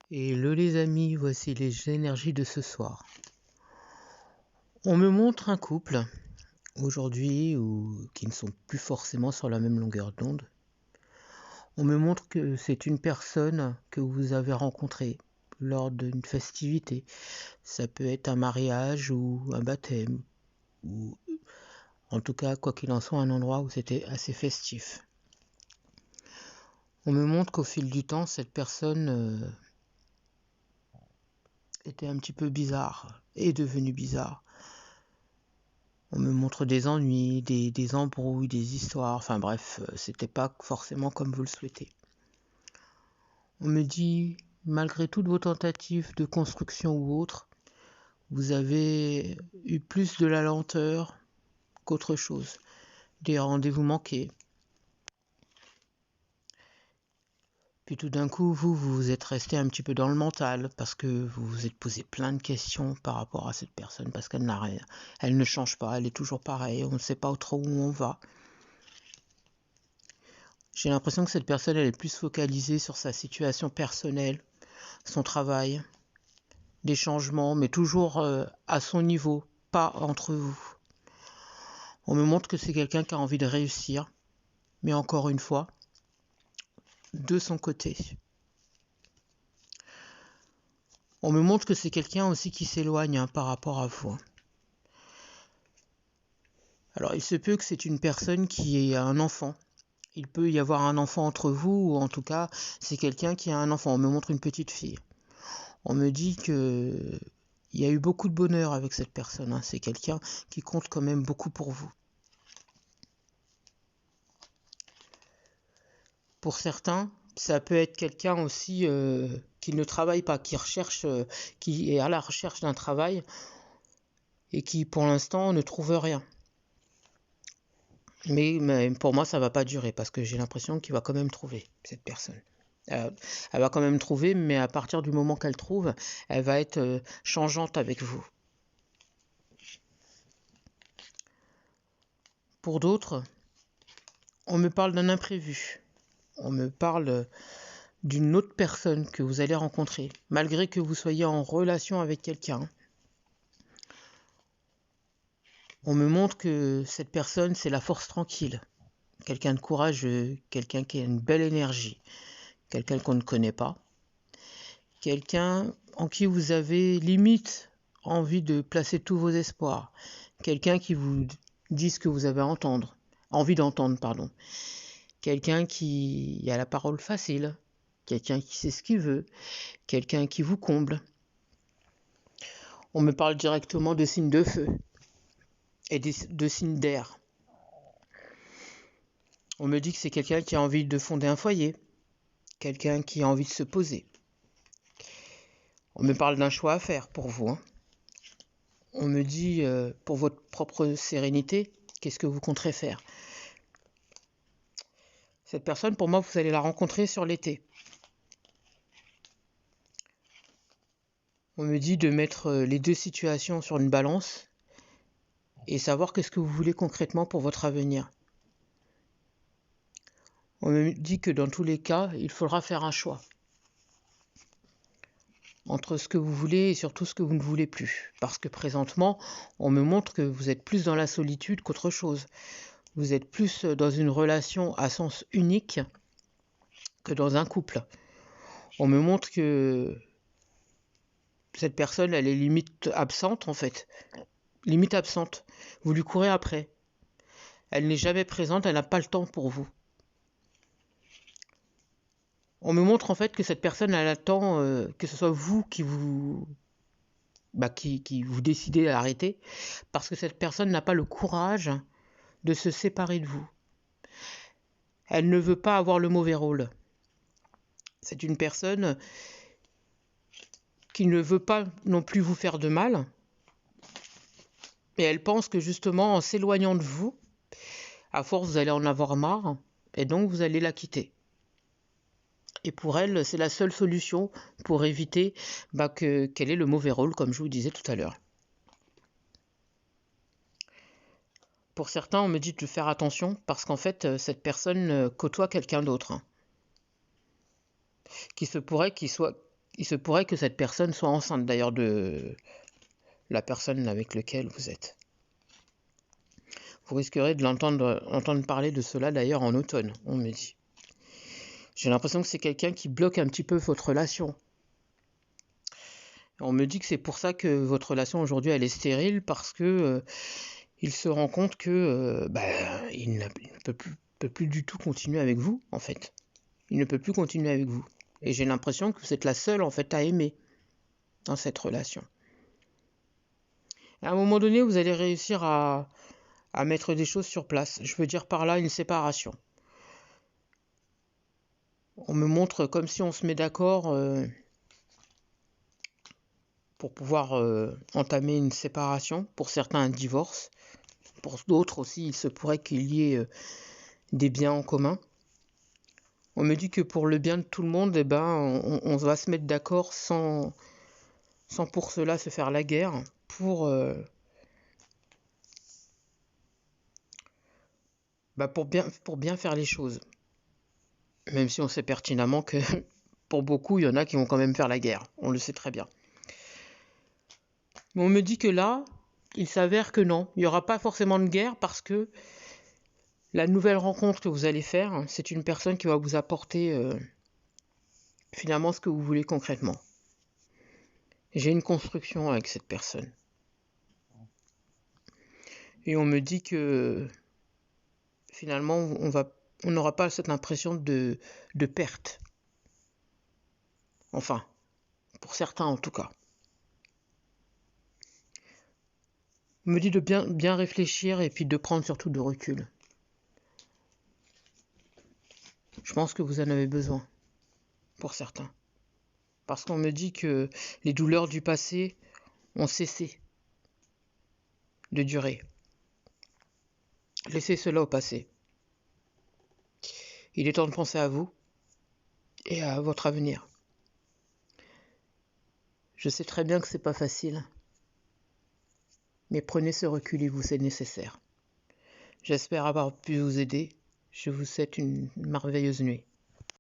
Hello les amis, voici les énergies de ce soir. On me montre un couple aujourd'hui qui ne sont plus forcément sur la même longueur d'onde. On me montre que c'est une personne que vous avez rencontrée lors d'une festivité. Ça peut être un mariage ou un baptême, ou en tout cas, quoi qu'il en soit, un endroit où c'était assez festif. On me montre qu'au fil du temps, cette personne était un petit peu bizarre, est devenue bizarre. On me montre des ennuis, des embrouilles, des histoires, enfin bref, c'était pas forcément comme vous le souhaitez. On me dit, malgré toutes vos tentatives de construction ou autres, vous avez eu plus de la lenteur qu'autre chose, des rendez-vous manqués. Puis tout d'un coup, vous êtes resté un petit peu dans le mental parce que vous vous êtes posé plein de questions par rapport à cette personne parce qu'elle n'a rien, elle ne change pas, elle est toujours pareille, on ne sait pas trop où on va. J'ai l'impression que cette personne, elle est plus focalisée sur sa situation personnelle, son travail, des changements, mais toujours à son niveau, pas entre vous. On me montre que c'est quelqu'un qui a envie de réussir, mais encore une fois, de son côté. On me montre que c'est quelqu'un aussi qui s'éloigne par rapport à vous. Alors, il se peut que c'est une personne qui ait un enfant. Il peut y avoir un enfant entre vous, ou en tout cas, c'est quelqu'un qui a un enfant. On me montre une petite fille. On me dit que il y a eu beaucoup de bonheur avec cette personne. C'est quelqu'un qui compte quand même beaucoup pour vous. Pour certains, ça peut être quelqu'un aussi qui ne travaille pas, qui est à la recherche d'un travail et qui pour l'instant ne trouve rien. Mais pour moi, ça va pas durer parce que j'ai l'impression qu'il va quand même trouver cette personne. Elle va quand même trouver, mais à partir du moment qu'elle trouve, elle va être changeante avec vous. Pour d'autres, on me parle d'un imprévu. On me parle d'une autre personne que vous allez rencontrer, malgré que vous soyez en relation avec quelqu'un. On me montre que cette personne, c'est la force tranquille. Quelqu'un de courageux, quelqu'un qui a une belle énergie, quelqu'un qu'on ne connaît pas. Quelqu'un en qui vous avez limite envie de placer tous vos espoirs. Quelqu'un qui vous dit ce que vous avez envie d'entendre, pardon. Quelqu'un qui a la parole facile, quelqu'un qui sait ce qu'il veut, quelqu'un qui vous comble. On me parle directement de signes de feu et de signes d'air. On me dit que c'est quelqu'un qui a envie de fonder un foyer, quelqu'un qui a envie de se poser. On me parle d'un choix à faire pour vous. On me dit, pour votre propre sérénité, qu'est-ce que vous compterez faire ? Cette personne, pour moi, vous allez la rencontrer sur l'été. On me dit de mettre les deux situations sur une balance et savoir qu'est-ce que vous voulez concrètement pour votre avenir. On me dit que dans tous les cas, il faudra faire un choix entre ce que vous voulez et surtout ce que vous ne voulez plus. Parce que présentement, on me montre que vous êtes plus dans la solitude qu'autre chose. Vous êtes plus dans une relation à sens unique que dans un couple. On me montre que cette personne, elle est limite absente en fait. Limite absente. Vous lui courez après. Elle n'est jamais présente, elle n'a pas le temps pour vous. On me montre en fait que cette personne, elle attend que ce soit vous qui vous décidez à l'arrêter, parce que cette personne n'a pas le courage de se séparer de vous. Elle ne veut pas avoir le mauvais rôle. C'est une personne qui ne veut pas non plus vous faire de mal, et elle pense que justement en s'éloignant de vous, à force vous allez en avoir marre, et donc vous allez la quitter. Et pour elle, c'est la seule solution pour éviter qu'elle ait le mauvais rôle, comme je vous disais tout à l'heure. Pour certains, on me dit de faire attention parce qu'en fait, cette personne côtoie quelqu'un d'autre. Qui se pourrait qu'il soit Il se pourrait que cette personne soit enceinte d'ailleurs de la personne avec laquelle vous êtes. Vous risquerez de entendre parler de cela d'ailleurs en automne, on me dit. J'ai l'impression que c'est quelqu'un qui bloque un petit peu votre relation. On me dit que c'est pour ça que votre relation aujourd'hui elle est stérile, parce que il se rend compte que il ne peut plus du tout continuer avec vous, en fait. Il ne peut plus continuer avec vous. Et j'ai l'impression que vous êtes la seule en fait à aimer dans cette relation. À un moment donné, vous allez réussir à mettre des choses sur place. Je veux dire par là une séparation. On me montre comme si on se met d'accord pour pouvoir entamer une séparation. Pour certains, un divorce. Pour d'autres aussi, il se pourrait qu'il y ait des biens en commun. On me dit que pour le bien de tout le monde, on va se mettre d'accord sans pour cela se faire la guerre, pour bien faire les choses. Même si on sait pertinemment que pour beaucoup, il y en a qui vont quand même faire la guerre. On le sait très bien. Mais on me dit que là, il s'avère que non, il n'y aura pas forcément de guerre, parce que la nouvelle rencontre que vous allez faire, c'est une personne qui va vous apporter finalement ce que vous voulez concrètement. J'ai une construction avec cette personne. Et on me dit que finalement, on n'aura pas cette impression de perte. Enfin, pour certains en tout cas. On me dit de bien réfléchir et puis de prendre surtout de recul. Je pense que vous en avez besoin, pour certains. Parce qu'on me dit que les douleurs du passé ont cessé de durer. Laissez cela au passé. Il est temps de penser à vous et à votre avenir. Je sais très bien que c'est pas facile, mais prenez ce recul et vous, c'est nécessaire. J'espère avoir pu vous aider. Je vous souhaite une merveilleuse nuit.